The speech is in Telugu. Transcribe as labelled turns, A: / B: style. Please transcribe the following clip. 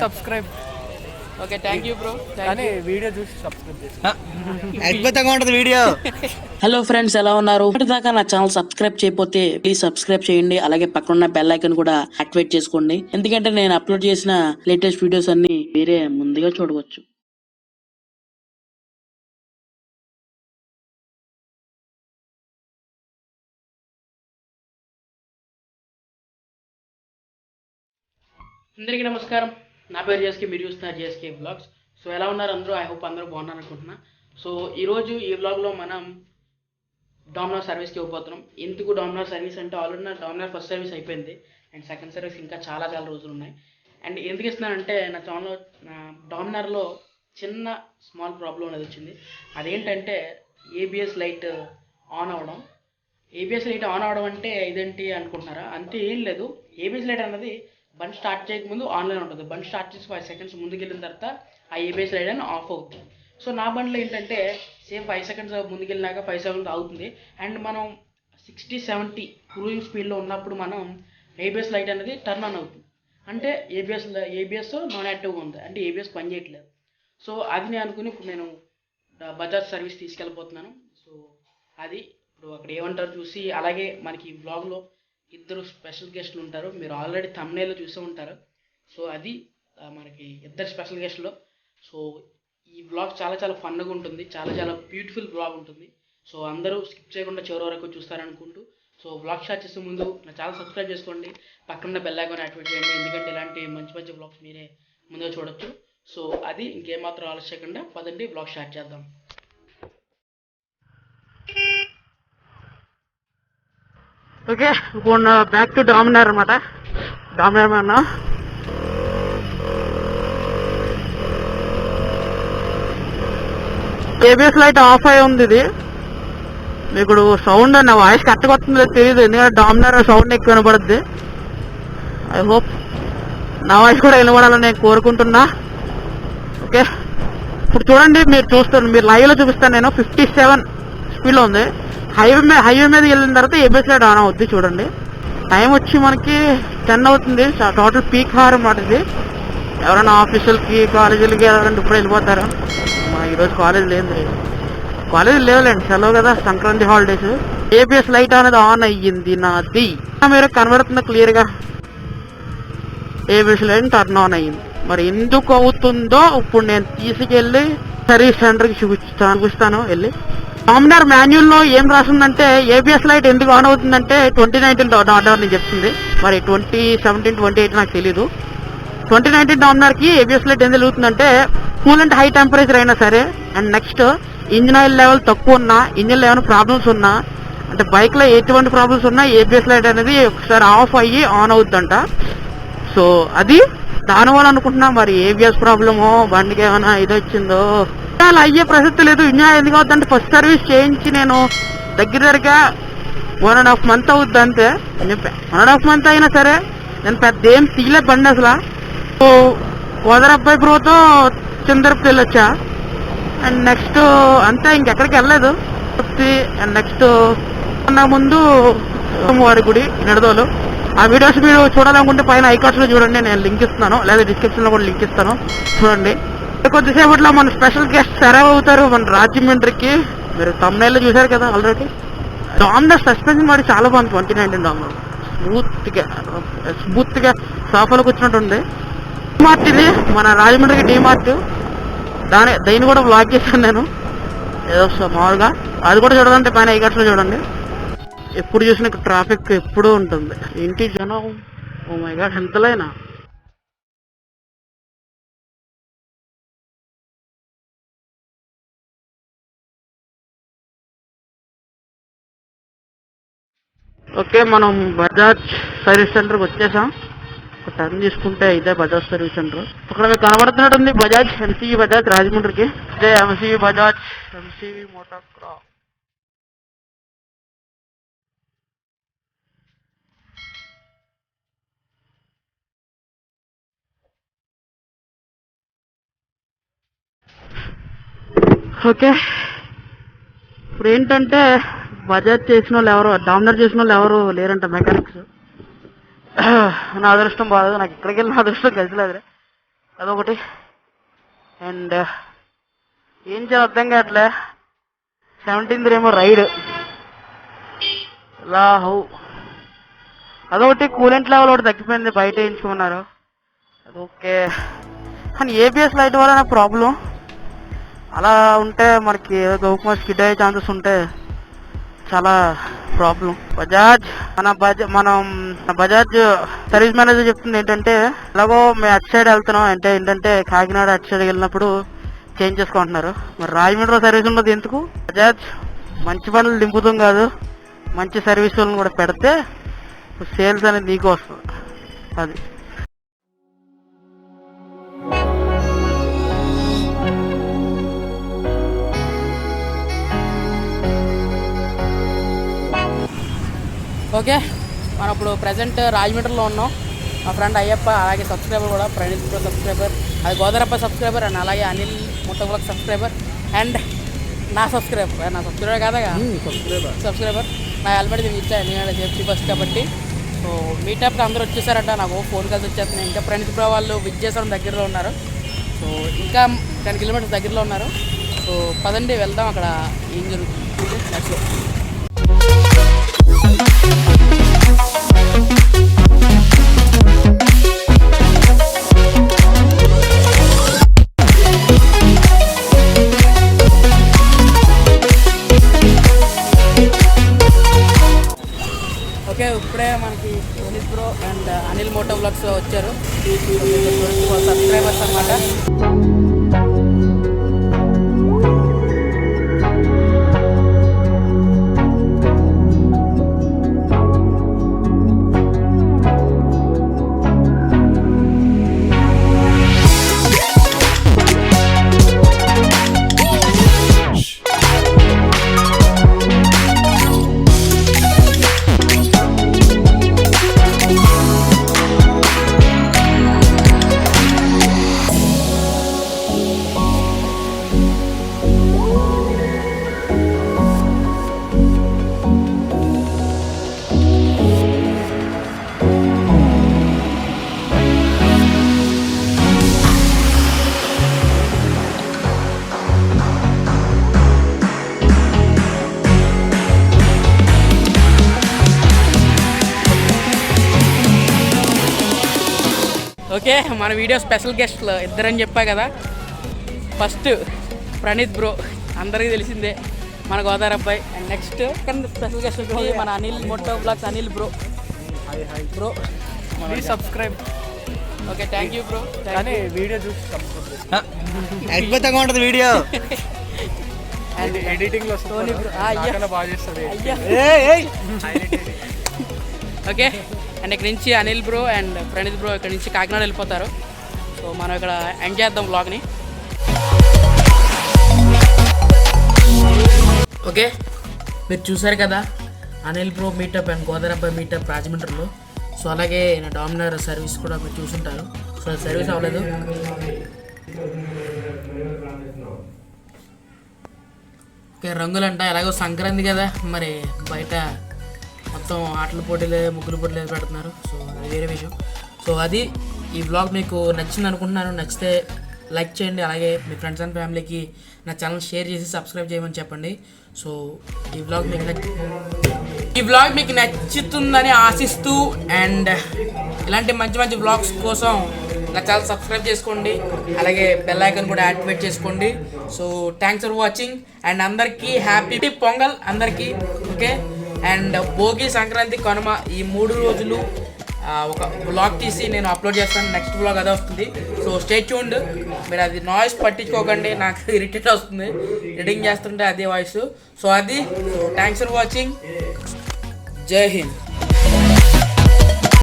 A: Subscribe.
B: Okay, thank you bro.
A: కానీ వీడియో చూసి సబ్స్క్రైబ్ చేసి
C: అద్భుతంగా ఉంటుంది వీడియో.
D: హలో ఫ్రెండ్స్, ఎలా ఉన్నారు? ఇప్పటిదాకా నా ఛానల్ సబ్స్క్రైబ్ చేయకపోతే ప్లీజ్ సబ్స్క్రైబ్ చేయండి. అలాగే పక్కన బెల్ ఐకాన్ కూడా యాక్టివేట్ చేసుకోండి. ఎందుకంటే నేను అప్లోడ్ చేసిన లేటెస్ట్ వీడియోస్ అన్ని మీరే ముందుగా చూడవచ్చు. అందరికీ నమస్కారం. నా పేరు జేఎస్కే, మీరు చూస్తున్నారు జేఎస్కే బ్లాగ్స్. సో ఎలా ఉన్నారు అందరూ? ఐ హోప్ అందరూ బాగున్నారు అనుకుంటున్నా. సో ఈరోజు ఈ బ్లాగ్లో మనం డామినోర్ సర్వీస్కి ఇవ్వబోతున్నాం. ఎందుకు డామినోర్ సర్వీస్ అంటే ఆల్రెడీ నా డామినోర్ ఫస్ట్ సర్వీస్ అయిపోయింది అండ్ సెకండ్ సర్వీస్ ఇంకా చాలా రోజులు ఉన్నాయి. అండ్ ఎందుకు ఇస్తున్నానంటే నా ఛానల్లో డామినోర్లో చిన్న స్మాల్ ప్రాబ్లం అనేది వచ్చింది. అదేంటంటే ఏబిఎస్ లైట్ ఆన్ అవ్వడం. ఏబిఎస్ లైట్ ఆన్ అవ్వడం అంటే ఇదేంటి అనుకుంటున్నారా? అంతే, ఏం లేదు. ఏబిఎస్ లైట్ అన్నది బండి స్టార్ట్ చేయకముందు ఆన్లైన్ ఉంటుంది. బండి స్టార్ట్ చేసి 5 seconds ముందుకెళ్ళిన తర్వాత ఆ ఏబిఎస్ లైట్ అని ఆఫ్ అవుతుంది. సో నా బండిలో ఏంటంటే సేమ్ 5 seconds ముందుకెళ్ళినాక 5 seconds అవుతుంది. అండ్ మనం 60-70 క్రూజింగ్ స్పీడ్లో ఉన్నప్పుడు మనం ఏబిఎస్ లైట్ అనేది టర్న్ ఆన్ అవుతుంది. అంటే ఏబిఎస్ నాన్ యాక్టివ్గా ఉంది, అంటే ఏబిఎస్ పని చేయట్లేదు. సో అది నేను అనుకుని ఇప్పుడు నేను బజాజ్ సర్వీస్ తీసుకెళ్ళిపోతున్నాను. సో అది ఇప్పుడు అక్కడ ఏమంటారు చూసి, అలాగే మనకి బ్లాగ్లో ఇద్దరు స్పెషల్ గెస్ట్లు ఉంటారు. మీరు ఆల్రెడీ థంబ్నెయిల్లో చూసే ఉంటారు. సో అది మనకి ఇద్దరు స్పెషల్ గెస్ట్లు. సో ఈ బ్లాగ్ చాలా ఫన్గా ఉంటుంది, చాలా బ్యూటిఫుల్ బ్లాగ్ ఉంటుంది. సో అందరూ స్కిప్ చేయకుండా చివరి వరకు చూస్తారనుకుంటూ, సో బ్లాగ్ స్టార్ట్ చేసే ముందు నా ఛానల్ సబ్స్క్రైబ్ చేసుకోండి, పక్కన బెల్ ఐకాన్ యాక్టివేట్ చేయండి. ఎందుకంటే ఇలాంటి మంచి బ్లాగ్స్ మీరే ముందుగా చూడొచ్చు. సో అది ఇంకేమాత్రం ఆలస్యం చేయకుండా పదండి బ్లాగ్ స్టార్ట్ చేద్దాం. ఓకే, ఇప్పుడు బ్యాక్ టు డామినర్ అనమాట. డామినర్ అన్న ఏబిఎస్ లైట్ ఆఫ్ అయి ఉంది. ఇది మీకు సౌండ్ నా వాయిస్ కరెక్ట్గా వస్తుందో తెలియదు, ఎందుకంటే డామినర్ సౌండ్ ఎక్కువ వినపడుద్ది. ఐ హోప్ నా వాయిస్ కూడా వినపడాలని నేను కోరుకుంటున్నా. ఓకే, ఇప్పుడు చూడండి, మీరు చూస్తాను, మీరు లైవ్లో చూపిస్తాను. నేను 57 స్పీడ్లో ఉంది. హైవే మీద వెళ్ళిన తర్వాత ఏబిఎస్ లైట్ ఆన్ అవుద్ది. చూడండి, టైం వచ్చి మనకి 10 అవుతుంది. టోటల్ పీక్ హార్ అన్నమాట ఇది. ఎవరైనా ఆఫీసులకి కాలేజీలకి ఎవరైనా ఇప్పుడు వెళ్ళిపోతారు. ఈరోజు కాలేజ్ లేదులేండి, సెలవు కదా, సంక్రాంతి హాలిడేస్. ఏబిఎస్ లైట్ అనేది ఆన్ అయ్యింది నాది. మీరు కనబడుతుంది క్లియర్గా, ఏబిఎస్ లైట్ టర్న్ ఆన్ అయ్యింది. మరి ఎందుకు అవుతుందో ఇప్పుడు నేను తీసుకెళ్ళి సర్వీస్ సెంటర్కి చూపిస్తాను వెళ్ళి. డామినర్ మాన్యువల్లో ఏం రాసిందంటే ఏబిఎస్ లైట్ ఎందుకు ఆన్ అవుతుందంటే 2019 డామినర్ అని చెప్తుంది. మరి 2017, 2018 నాకు తెలీదు. 2019 డామినర్కి ఏబిఎస్ లైట్ ఎందుకు వెలుగుతుందంటే కూలెంట్ హై టెంపరేచర్ అయినా సరే, and next engine oil level తక్కువ ఉన్నా, ఇంజిన్ ఏమైనా ప్రాబ్లమ్స్ ఉన్నా, అంటే బైక్లో ఎటువంటి ప్రాబ్లమ్స్ ఉన్నా ఏబిఎస్ లైట్ అనేది ఒకసారి ఆఫ్ అయ్యి ఆన్ అవుతుందంట. సో అది దానివల్ల అనుకుంటున్నా. మరి ఏబిఎస్ ప్రాబ్లమో బండికి ఏమైనా ఇది వచ్చిందో అలా అయ్యే ప్రసక్తి లేదు. ఇంజన్ ఎందుకు అవుతుందంటే ఫస్ట్ సర్వీస్ చేయించి నేను దగ్గరగా 1.5 month అవుద్ది అంతే అని చెప్పా. 1.5 month అయినా సరే నేను పెద్ద ఏం తీయలే బండి అసలు. సో వదరబ్బాయి బ్రోతో చిందరపు వెళ్ళొచ్చా, అండ్ నెక్స్ట్ అంతే, ఇంకెక్కడికి వెళ్ళలేదు. అండ్ నెక్స్ట్ ముందు వారి గుడి నిడదోలు. ఆ వీడియోస్ మీరు చూడాలనుకుంటే పైన ఐకార్డ్స్లో చూడండి, నేను లింక్ ఇస్తున్నాను, లేదా డిస్క్రిప్షన్లో కూడా లింక్ ఇస్తాను, చూడండి. కొద్దిసేపట్లో మన స్పెషల్ గెస్ట్ అరైవ్ అవుతారు మన రాజమండ్రికి. మీరు థంబ్నెయిల్లో చూశారు కదా ఆల్రెడీ. డామినర్ సస్పెన్షన్ మరి చాలా బాగుంది. 2019 డామినర్ స్మూత్గా సోఫాలో కూర్చున్నట్టుంది. డీమార్ట్ ఇది, మన రాజమండ్రికి డీమార్ట్. దీన్ని కూడా బ్లాక్ చేశాను నేను ఏదో మామూలుగా. అది కూడా చూడాలంటే పైన ఐకార్డ్స్లో చూడండి. ఎప్పుడు చూసినా ట్రాఫిక్ ఎప్పుడూ ఉంటుంది. ఇంటి జనం ఓ మై గాడ్ ఎంతలైనా. ఓకే, మనం బజాజ్ సర్వీస్ సెంటర్కి వచ్చేసాం. ఒక టర్న్ తీసుకుంటే ఇదే బజాజ్ సర్వీస్ సెంటర్. అక్కడ మీకు కనబడుతున్నట్టుంది బజాజ్, ఎంసీవీ బజాజ్ రాజమండ్రికి. ఇదే ఎంసీవీ బజాజ్, ఎంసీవీ మోటార్ క్రా. ఓకే, ఇప్పుడు ఏంటంటే బజాజ్ చేసిన వాళ్ళు ఎవరు, డామినర్ చేసిన వాళ్ళు ఎవరు లేరంట మెకానిక్స్. నా అదృష్టం బాగా, నాకు ఇక్కడికి వెళ్ళిన అదృష్టం కలిసిలేదురే. అదొకటి. అండ్ ఏం చేయాలి అర్థం కావట్లే. 17th ఏమో రైడ్ ఇలా అదొకటి. కూలెంట్ లెవెల్ ఒకటి తగ్గిపోయింది, బయట వేయించుకున్నారు. అదొకే. కానీ ఏబిఎస్ లైట్ వల్ల నాకు ప్రాబ్లం. అలా ఉంటే మనకి గౌకుమ స్కిడ్ అయ్యే ఛాన్సెస్ ఉంటే చాలా ప్రాబ్లం. మనం బజాజ్ సర్వీస్ మేనేజర్ చెప్తుంది ఏంటంటే, ఎలాగో మేము అటు సైడ్ వెళ్తున్నాం అంటే ఏంటంటే కాకినాడ అటు సైడ్ వెళ్ళినప్పుడు చేంజ్ చేసుకుంటున్నారు. మరి రాజమండ్రి సర్వీస్ ఉన్నది ఎందుకు? బజాజ్ మంచి పనులు దింపుతాం కాదు, మంచి సర్వీస్ వాళ్ళని కూడా పెడితే సేల్స్ అనేది నీకు వస్తుంది. అది
B: ఓకే. మనం ఇప్పుడు ప్రజెంట్ రాజమండ్రిలో ఉన్నాం. మా ఫ్రెండ్ అయ్యప్ప, అలాగే సబ్స్క్రైబర్ కూడా ప్రణీత్ బ్రో సబ్స్క్రైబర్, అది గోదరప్ప సబ్స్క్రైబర్, అండ్ అలాగే అనిల్ మొట్టమొదటి సబ్స్క్రైబర్, అండ్ నా సబ్స్క్రైబర్ కాదా సబ్స్క్రైబర్. నా హెల్మెట్ దీనికి ఇచ్చా, ఎందుకంటే సేఫ్టీ ఫస్ట్ కాబట్టి. సో మీటప్కి అందరూ వచ్చేసారంట. నాకు ఫోన్ కాల్స్ వచ్చేస్తున్నాయి. ఇంకా ప్రణీత్ బ్రో వాళ్ళు విజయసారం దగ్గరలో ఉన్నారు. సో ఇంకా 10 కిలోమీటర్స్ దగ్గరలో ఉన్నారు. సో పదండి వెళ్దాం, అక్కడ ఏం జరుగుతుంది నెక్స్ట్. ఓకే, ఇప్పుడే మనకి Praneeth bro and Anil moto vlogs వచ్చారు. సబ్స్క్రైబర్స్ అన్నమాట. ఓకే, మన వీడియో స్పెషల్ గెస్ట్లు ఇద్దరని చెప్పా కదా. ఫస్ట్ ప్రణీత్ బ్రో, అందరికీ తెలిసిందే, మన గోదావరి అబ్బాయి. అండ్ నెక్స్ట్ స్పెషల్ గెస్ట్ వచ్చి మన Anil moto vlogs Anil bro. Bro
A: subscribe.
B: Okay, thank you bro.
A: కానీ వీడియో చూసి సబ్స్క్రైబ్.
C: అద్భుతంగా ఉంటుంది వీడియో.
A: అండ్ ఎడిటింగ్లో బాగా చేస్తుంది.
B: ఓకే, అండ్ ఇక్కడ నుంచి Anil bro and Praneeth bro ఇక్కడ నుంచి కాకినాడ వెళ్ళిపోతారు. సో మనం ఇక్కడ ఎండ్ చేద్దాం వ్లాగ్ని. ఓకే, మీరు చూసారు కదా Anil bro meetup and Godavari meetup రాజమండ్రిలో. సో అలాగే నా డామినర్ సర్వీస్ కూడా మీరు చూసుంటారు. సో సర్వీస్ అవ్వలేదు. ఓకే, రంగులంట ఎలాగో సంక్రాంతి కదా, మరి బయట మొత్తం ఆటల పోటీలు ముగ్గుల పోటీలు పెడుతున్నారు. సో అది వేరే విషయం. సో అది ఈ వ్లాగ్ మీకు నచ్చింది అనుకుంటున్నాను. నచ్చితే లైక్ చేయండి, అలాగే మీ ఫ్రెండ్స్ అండ్ ఫ్యామిలీకి నా ఛానల్ షేర్ చేసి సబ్స్క్రైబ్ చేయమని చెప్పండి. సో ఈ వ్లాగ్ మీకు నచ్చుతుందని ఆశిస్తూ, అండ్ ఇలాంటి మంచి మంచి వ్లాగ్స్ కోసం నా ఛానల్ సబ్స్క్రైబ్ చేసుకోండి, అలాగే బెల్ ఐకాన్ కూడా యాక్టివేట్ చేసుకోండి. So thanks for watching, and అందరికీ హ్యాపీ పొంగల్ అందరికీ. ఓకే, అండ్ భోగి, సంక్రాంతి, కనుమ ఈ 3 రోజులు ఒక వ్లాగ్ తీసి నేను అప్లోడ్ చేస్తాను. నెక్స్ట్ వ్లాగ్ అదే వస్తుంది. So stay tuned. మీరు అది నాయిస్ పట్టించుకోకండి, నాకు ఇరిటేట్ వస్తుంది ఎడిటింగ్ చేస్తుంటే అదే వాయిస్. సో అది. So thanks for watching. జై హింద్.